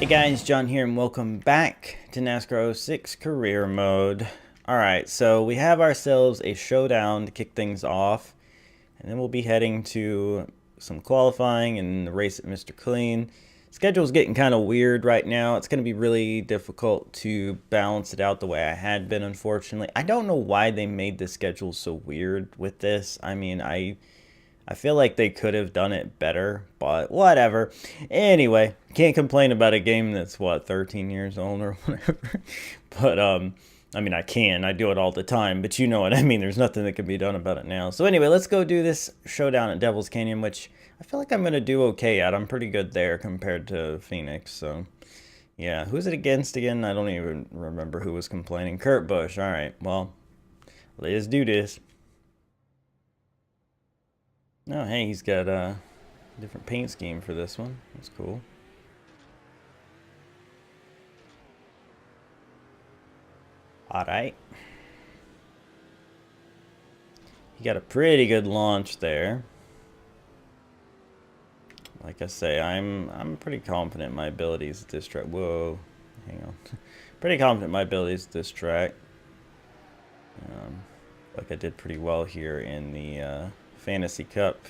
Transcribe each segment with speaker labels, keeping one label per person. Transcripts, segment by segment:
Speaker 1: Hey guys, John here and welcome back to NASCAR 06 Career Mode. Alright, so we have ourselves a showdown to kick things off, and then we'll be heading to some qualifying and the race at Mr. Clean. Schedule's getting kind of weird right now. It's going to be really difficult to balance it out the way I had been, unfortunately. I don't know why they made the schedule so weird with this. I mean, I feel like they could have done it better, but whatever. Anyway, can't complain about a game that's, what, 13 years old or whatever. But, I mean, I can. I do it all the time, but you know what I mean. There's nothing that can be done about it now. So anyway, let's go do this showdown at Devil's Canyon, which I feel like I'm going to do okay at. I'm pretty good there compared to Phoenix, so... yeah, who's it against again? I don't even remember who was complaining. Kurt Busch. All right, well, let's do this. Oh, hey, he's got a different paint scheme for this one. That's cool. All right. He got a pretty good launch there. Like I say, I'm pretty confident in my abilities at this track. Whoa, hang on. Pretty confident in my abilities at this track. Like I did pretty well here in the Fantasy Cup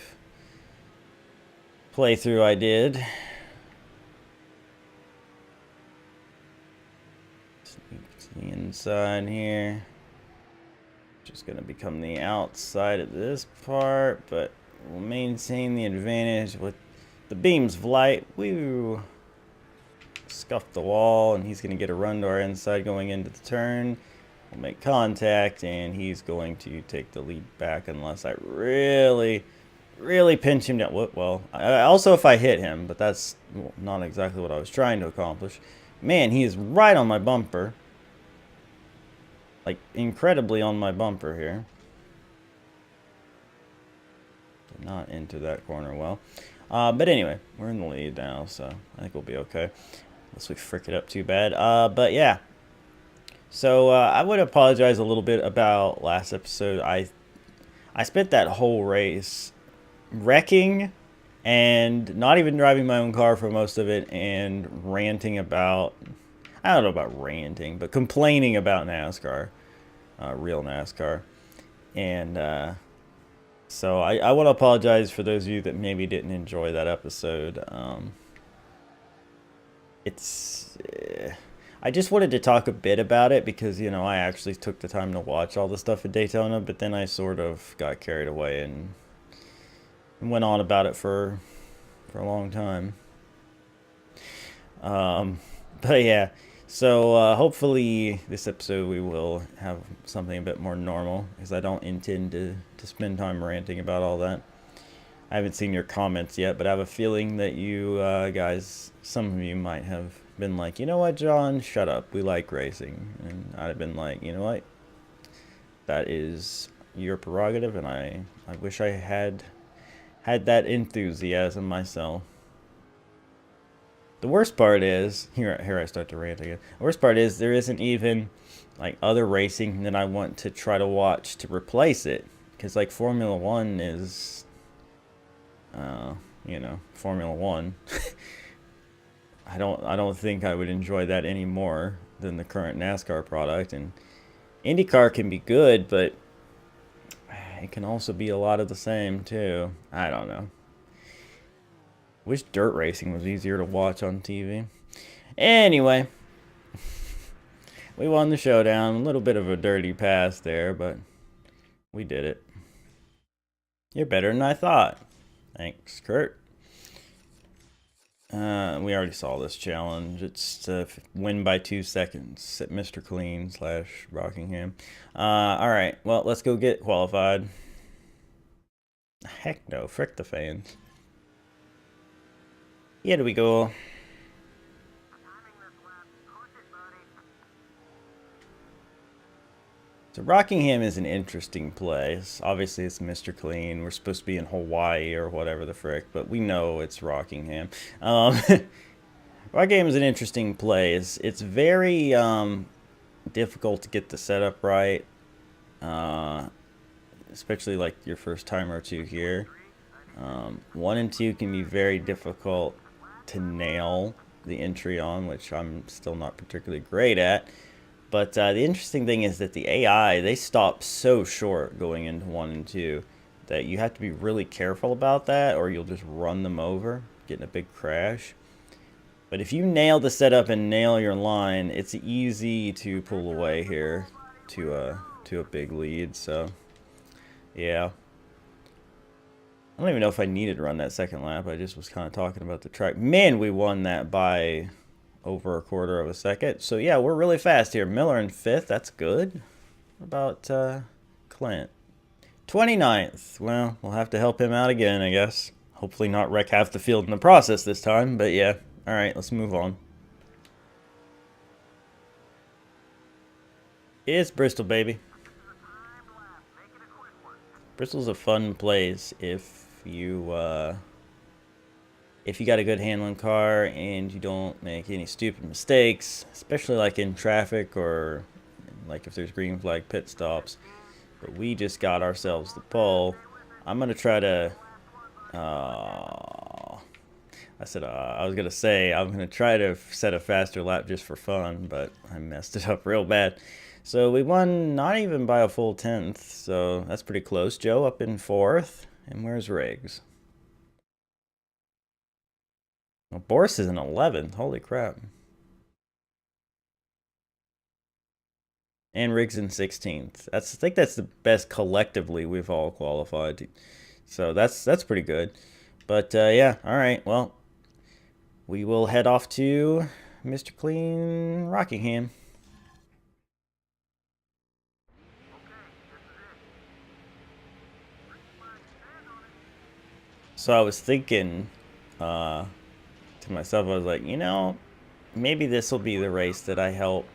Speaker 1: playthrough I did. Sneak to the inside here. Just gonna become the outside of this part, but we'll maintain the advantage with the beams of light. Woo! Scuff the wall, and he's gonna get a run to our inside going into the turn. We'll make contact, and he's going to take the lead back unless I really pinch him down. Well, also if I hit him, but that's not exactly what I was trying to accomplish. Man, he is right on my bumper. Like, incredibly on my bumper here. Did not enter that corner well. But anyway, we're in the lead now, so I think we'll be okay. Unless we frick it up too bad. But yeah. So, I would apologize a little bit about last episode. I spent that whole race wrecking and not even driving my own car for most of it and ranting about, I don't know about ranting, but complaining about NASCAR, real NASCAR. And so I want to apologize for those of you that maybe didn't enjoy that episode. I just wanted to talk a bit about it because, you know, I actually took the time to watch all the stuff at Daytona, but then I sort of got carried away and went on about it for a long time. But yeah, so hopefully this episode we will have something a bit more normal because I don't intend to spend time ranting about all that. I haven't seen your comments yet, but I have a feeling that you guys, some of you might have been like, you know what, John, shut up, we like racing. And I'd have been like, you know what, that is your prerogative, and I wish I had that enthusiasm myself. The worst part is, here I start to rant again. The worst part is there isn't even like other racing that I want to try to watch to replace it, because like Formula One is, you know, Formula One. I don't think I would enjoy that any more than the current NASCAR product. And IndyCar can be good, but it can also be a lot of the same too. I don't know. Wish dirt racing was easier to watch on TV. Anyway, we won the showdown. A little bit of a dirty pass there, but we did it. You're better than I thought. Thanks, Kurt. We already saw this challenge. It's to win by 2 seconds at Mr. Clean / Rockingham. Alright, well, let's go get qualified. Heck no, frick the fans. Here we go. So Rockingham is an interesting place. Obviously, it's Mr. Clean. We're supposed to be in Hawaii or whatever the frick, but we know it's Rockingham. Rockingham is an interesting place. It's very difficult to get the setup right, especially like your first time or two here. 1 and 2 can be very difficult to nail. the entry on, which I'm still not particularly great at. But the interesting thing is that the AI, they stop so short going into 1 and 2 that you have to be really careful about that, or you'll just run them over, get in a big crash. But if you nail the setup and nail your line, it's easy to pull away here to a big lead. So, yeah. I don't even know if I needed to run that second lap. I just was kind of talking about the track. Man, we won that by over a quarter of a second. So, yeah, we're really fast here. Miller in 5th. That's good. What about Clint? 29th. Well, we'll have to help him out again, I guess. Hopefully not wreck half the field in the process this time. But, yeah. All right, let's move on. It's Bristol, baby. Bristol's a fun place if you got a good handling car and you don't make any stupid mistakes, especially like in traffic or like if there's green flag pit stops. But we just got ourselves the pole. I'm gonna try to I was gonna say I'm gonna try to set a faster lap just for fun, but I messed it up real bad. So we won not even by a full 10th, so that's pretty close. Joe up in 4th, and where's Riggs? Well, Boris is in 11th. Holy crap! And Riggs in 16th. I think that's the best collectively we've all qualified. So that's pretty good. But yeah, all right. Well, we will head off to Mr. Clean Rockingham. So I was thinking to myself, I was like, you know, maybe this will be the race that I help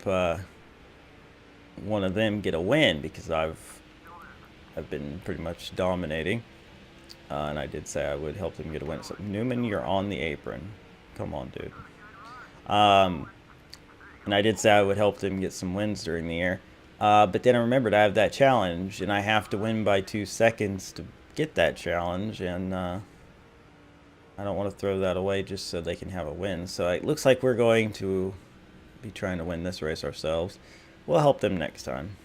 Speaker 1: one of them get a win, because I've been pretty much dominating. And I did say I would help them get a win. So, Newman, you're on the apron. Come on, dude. And I did say I would help them get some wins during the year. But then I remembered I have that challenge, and I have to win by 2 seconds to get that challenge. And I don't want to throw that away just so they can have a win. So it looks like we're going to be trying to win this race ourselves. We'll help them next time.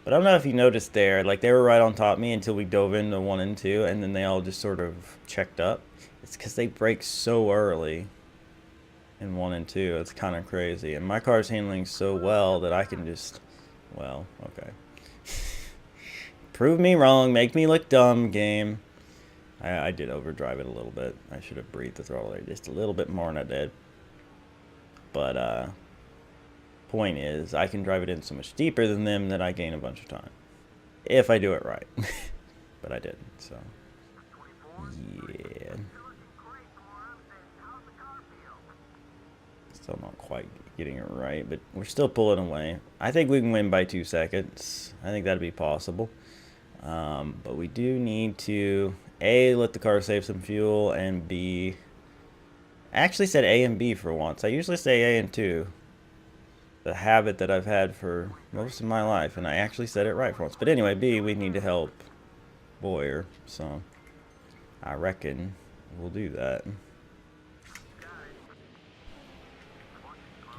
Speaker 1: But I don't know if you noticed there, like they were right on top of me until we dove into 1 and 2, and then they all just sort of checked up. It's because they brake so early in 1 and 2. It's kind of crazy. And my car's handling so well that I can just, well, okay. Prove me wrong, make me look dumb, game. I did overdrive it a little bit. I should have breathed the throttle there just a little bit more than I did. But, point is, I can drive it in so much deeper than them that I gain a bunch of time. If I do it right. But I didn't, so. Yeah. Still not quite getting it right, but we're still pulling away. I think we can win by 2 seconds. I think that'd be possible. But we do need to, A, let the car save some fuel, and B, I actually said A and B for once. I usually say A and 2. The habit that I've had for most of my life, and I actually said it right for once. But anyway, B, we need to help Boyer, so I reckon we'll do that.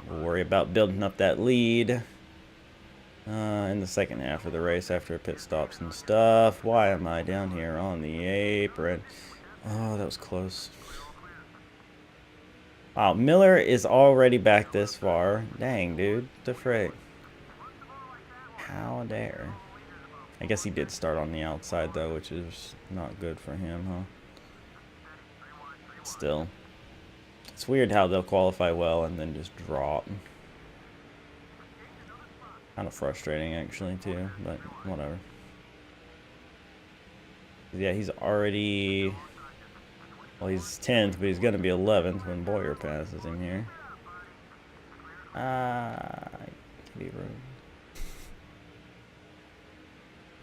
Speaker 1: We'll worry about building up that lead in the second half of the race after pit stops and stuff. Why am I down here on the apron? Oh, that was close. Wow, Miller is already back this far. Dang, dude. The frick. How dare. I guess he did start on the outside, though, which is not good for him, huh? Still. It's weird how they'll qualify well and then just drop. Kind of frustrating, actually, too, but whatever. Yeah, he's already... Well, he's 10th, but he's going to be 11th when Boyer passes him here. Give me room.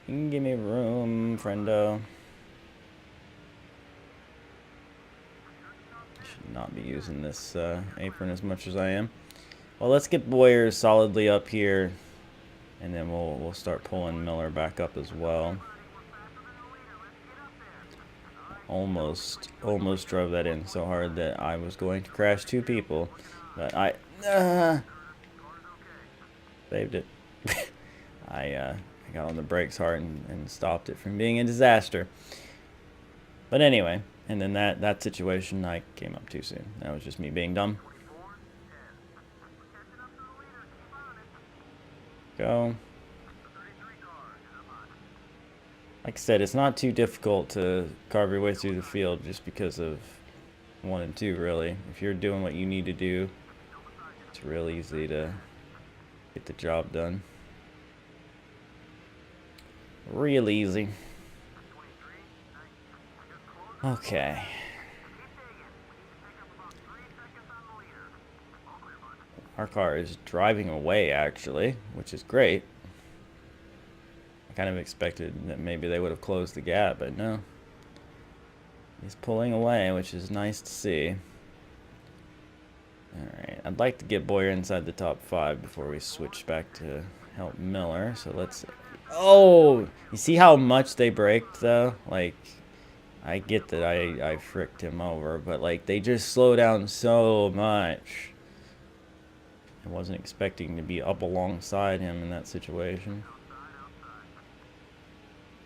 Speaker 1: You can give me room, friendo. Should not be using this apron as much as I am. Well, let's get Boyer solidly up here, and then we'll start pulling Miller back up as well. Almost drove that in so hard that I was going to crash 2 people. But I saved it. I got on the brakes hard and stopped it from being a disaster. But anyway, and then that situation, I came up too soon. That was just me being dumb. Go. Like I said, it's not too difficult to carve your way through the field just because of 1 and 2, really. If you're doing what you need to do, it's real easy to get the job done. Real easy. Okay. Our car is driving away, actually, which is great. I kind of expected that maybe they would have closed the gap, but no. He's pulling away, which is nice to see. Alright, I'd like to get Boyer inside the top 5 before we switch back to help Miller. So let's... Oh! You see how much they braked, though? Like, I get that I fricked him over, but, like, they just slow down so much. I wasn't expecting to be up alongside him in that situation.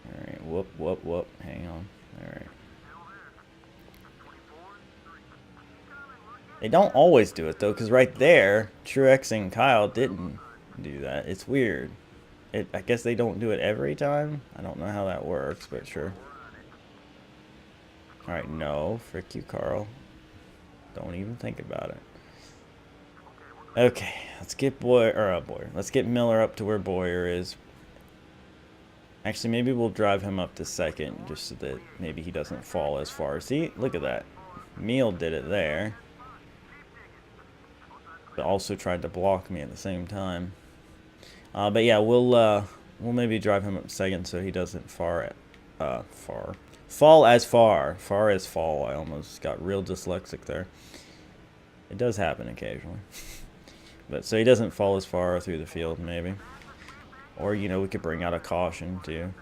Speaker 1: Alright, whoop, whoop, whoop. Hang on. Alright. They don't always do it, though, because right there, Truex and Kyle didn't do that. It's weird. I guess they don't do it every time. I don't know how that works, but sure. Alright, no. Frick you, Carl. Don't even think about it. Okay, let's get let's get Miller up to where Boyer is. Actually, maybe we'll drive him up to 2nd, just so that maybe he doesn't fall as far. See, look at that. Meal did it there. But also tried to block me at the same time. But yeah, we'll maybe drive him up to 2nd so he doesn't fall as far. I almost got real dyslexic there. It does happen occasionally. But so he doesn't fall as far through the field, maybe. Or, you know, we could bring out a caution, too.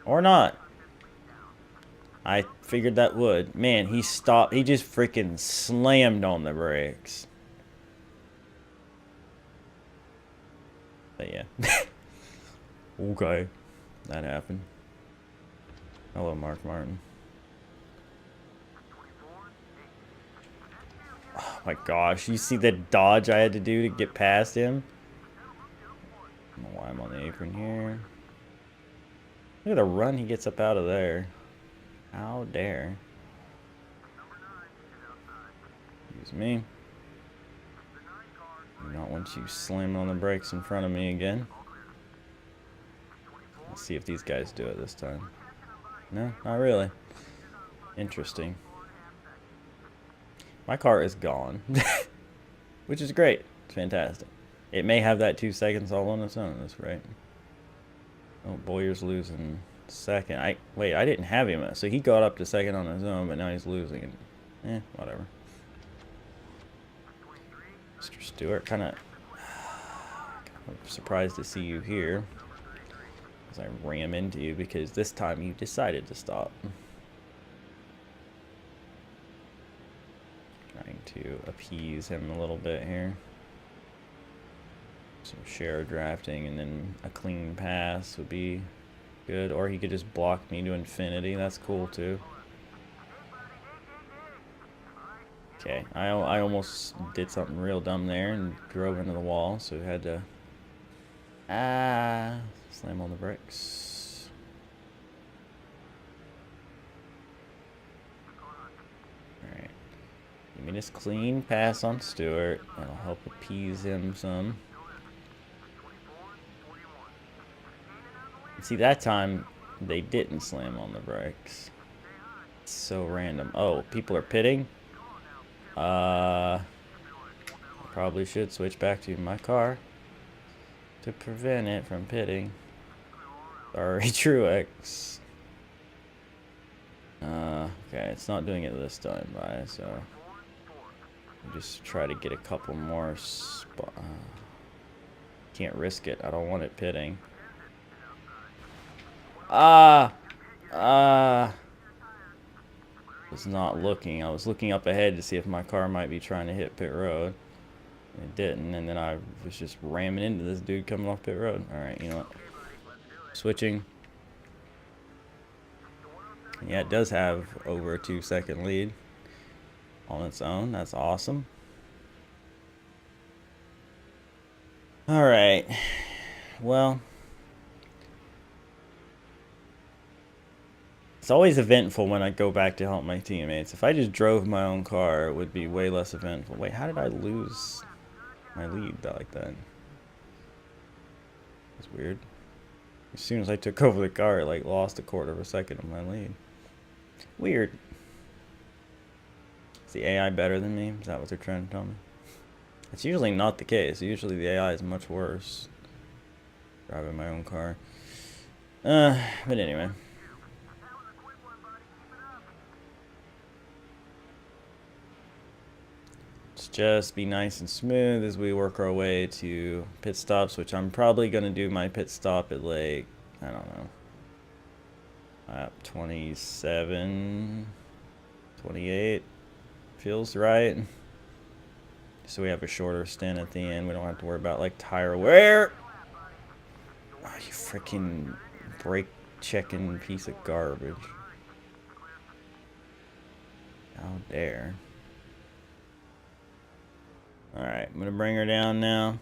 Speaker 1: Or not. I figured that would. Man, he stopped. He just freaking slammed on the brakes. But yeah. Okay. That happened. Hello, Mark Martin. Oh my gosh, you see the dodge I had to do to get past him? I don't know why I'm on the apron here. Look at the run he gets up out of there. How dare. Excuse me. Not once you slam on the brakes in front of me again. Let's see if these guys do it this time. No, not really. Interesting. My car is gone. Which is great. It's fantastic. It may have that 2 seconds all on its own, that's right. Oh, Boyer's losing 2nd. Wait, I didn't have him. So he got up to 2nd on his own, but now he's losing. Whatever. Mr. Stewart, kind of surprised to see you here. As I ram into you because this time you decided to stop. Trying to appease him a little bit here. Some share drafting and then a clean pass would be good. Or he could just block me to infinity. That's cool too. Okay, I almost did something real dumb there and drove into the wall, so had to slam on the brakes. Alright. Give me this clean pass on Stewart. That'll help appease him some. See, that time they didn't slam on the brakes. It's so random. Oh, people are pitting? Probably should switch back to my car to prevent it from pitting. Sorry, Truex. Okay, it's not doing it this time, so I'll just try to get a couple more can't risk it. I don't want it pitting. was not looking. I was looking up ahead to see if my car might be trying to hit pit road. It didn't, and then I was just ramming into this dude coming off pit road. Alright, you know what? Switching. Yeah, it does have over a 2-second lead on its own. That's awesome. Alright. Well, it's always eventful when I go back to help my teammates. If I just drove my own car, it would be way less eventful. Wait, how did I lose my lead like that? That's weird. As soon as I took over the car, it like lost a quarter of a second of my lead. Weird. Is the AI better than me? Is that what they're trying to tell me? It's usually not the case. Usually the AI is much worse. Driving my own car. But anyway. Let's just be nice and smooth as we work our way to pit stops, which I'm probably going to do my pit stop at like, I don't know, lap 27, 28. Feels right. So we have a shorter stint at the end. We don't have to worry about like tire wear. Oh, you freaking brake checking piece of garbage. How dare. Alright, I'm gonna bring her down now.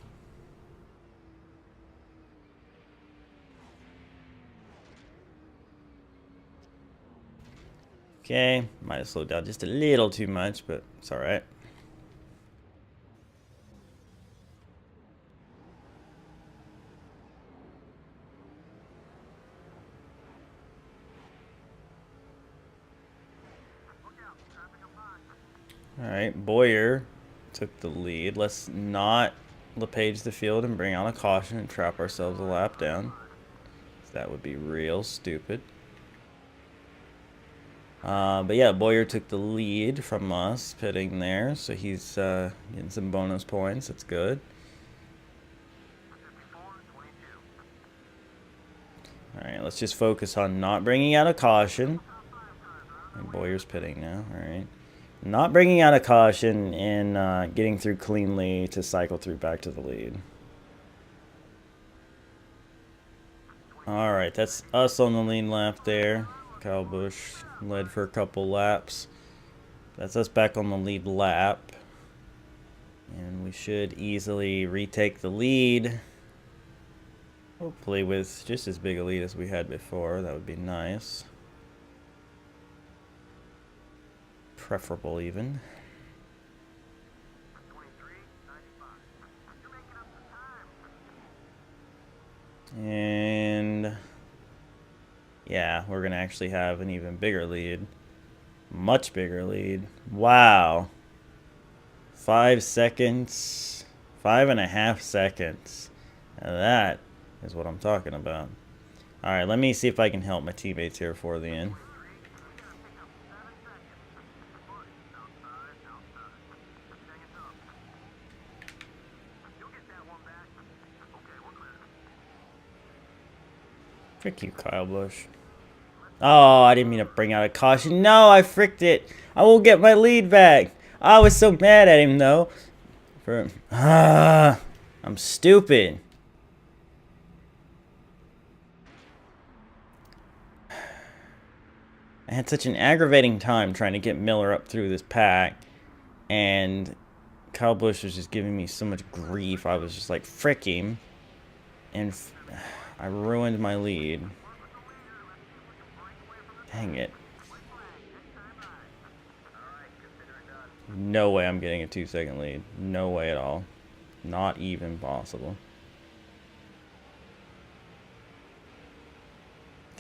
Speaker 1: Okay, might have slowed down just a little too much, but it's alright. Alright, Boyer took the lead. Let's not LePage the field and bring out a caution and trap ourselves a lap down. That would be real stupid. But yeah, Boyer took the lead from us pitting there, so he's getting some bonus points. That's good. Alright, let's just focus on not bringing out a caution. And Boyer's pitting now. Alright. Not bringing out a caution and getting through cleanly to cycle through back to the lead. Alright, that's us on the lead lap there. Kyle Busch led for a couple laps. That's us back on the lead lap. And we should easily retake the lead. Hopefully with just as big a lead as we had before. That would be nice. Preferable even. And yeah, we're gonna actually have an even bigger lead. Much bigger lead. Wow. 5 seconds. 5.5 seconds. Now that is what I'm talking about. Alright, let me see if I can help my teammates here for the end. Frick you, Kyle Busch. Oh, I didn't mean to bring out a caution. No, I fricked it. I will get my lead back. I was so mad at him, though. I'm stupid. I had such an aggravating time trying to get Miller up through this pack. And Kyle Busch was just giving me so much grief. I was just like, frick him. And I ruined my lead. Dang it. No way I'm getting a 2-second lead. No way at all. Not even possible.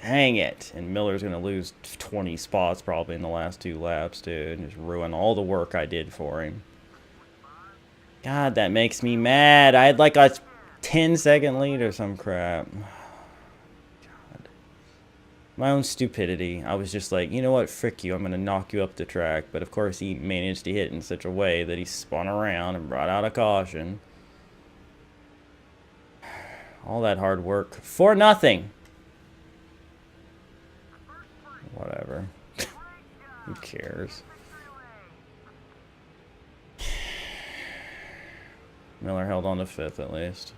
Speaker 1: Dang it. And Miller's going to lose 20 spots probably in the last 2 laps, dude. Just ruin all the work I did for him. God, that makes me mad. I had like a 10-second lead or some crap. God. My own stupidity. I was just like, you know what? Frick you. I'm going to knock you up the track. But of course, he managed to hit in such a way that he spun around and brought out a caution. All that hard work for nothing. Whatever. Who cares? Miller held on to 5th at least.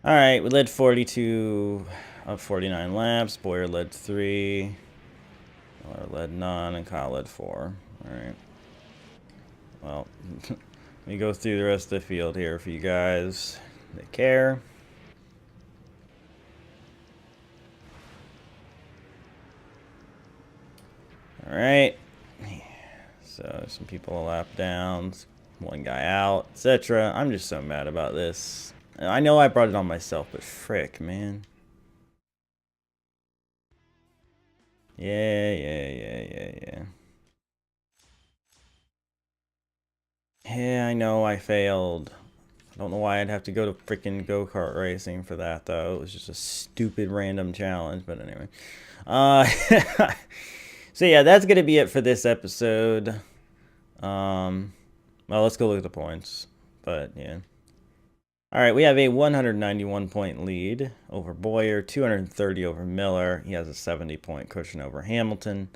Speaker 1: Alright, we led 42 of 49 laps. Boyer led 3. Miller led none, and Kyle led 4. Alright. Well, let me go through the rest of the field here for you guys that care. Alright. So, some people a lap down, one guy out, etc. I'm just so mad about this. I know I brought it on myself, but frick, man. Yeah. Yeah, I know I failed. I don't know why I'd have to go to freaking go-kart racing for that, though. It was just a stupid random challenge, but anyway. So yeah, that's going to be it for this episode. Well, let's go look at the points. But, yeah. Alright, we have a 191 point lead over Boyer, 230 over Miller. He has a 70 point cushion over Hamilton.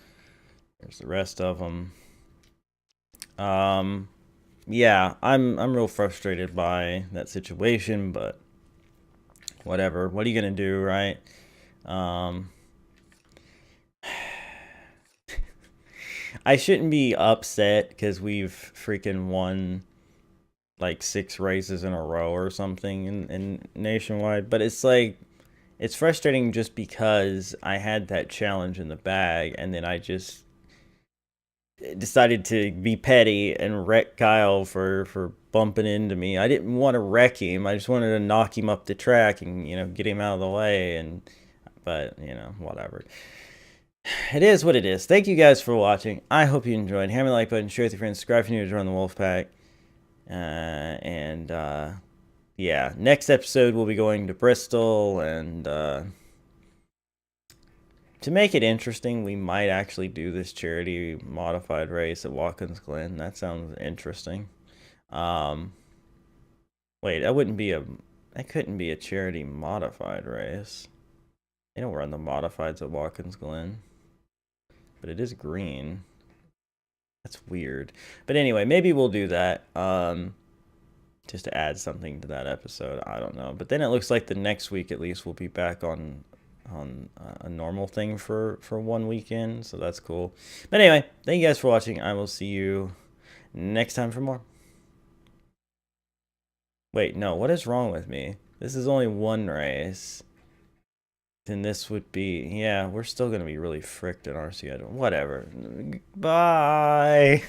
Speaker 1: There's the rest of them. Yeah, I'm real frustrated by that situation, but whatever. What are you gonna do, right? I shouldn't be upset because we've freaking won like 6 races in a row or something in nationwide, but it's like, it's frustrating just because I had that challenge in the bag and then I just decided to be petty and wreck Kyle for bumping into me. I didn't want to wreck him. I just wanted to knock him up the track and, you know, get him out of the way. And but, you know, whatever. It is what it is. Thank you guys for watching. I hope you enjoyed. Hammer the like button, share with your friends, subscribe if you're new to join the Wolfpack. Yeah, next episode we'll be going to Bristol, and to make it interesting, we might actually do this charity modified race at Watkins Glen. That sounds interesting. Wait, that couldn't be a charity modified race. They don't run the modifieds at Watkins Glen. But it is green. That's weird. But anyway, maybe we'll do that. Just to add something to that episode. I don't know. But then it looks like the next week at least we'll be back on a normal thing for one weekend. So that's cool. But anyway, thank you guys for watching. I will see you next time for more. Wait, no. What is wrong with me? This is only one race. Then this would be, yeah, we're still going to be really fricked in our schedule. Whatever. Bye.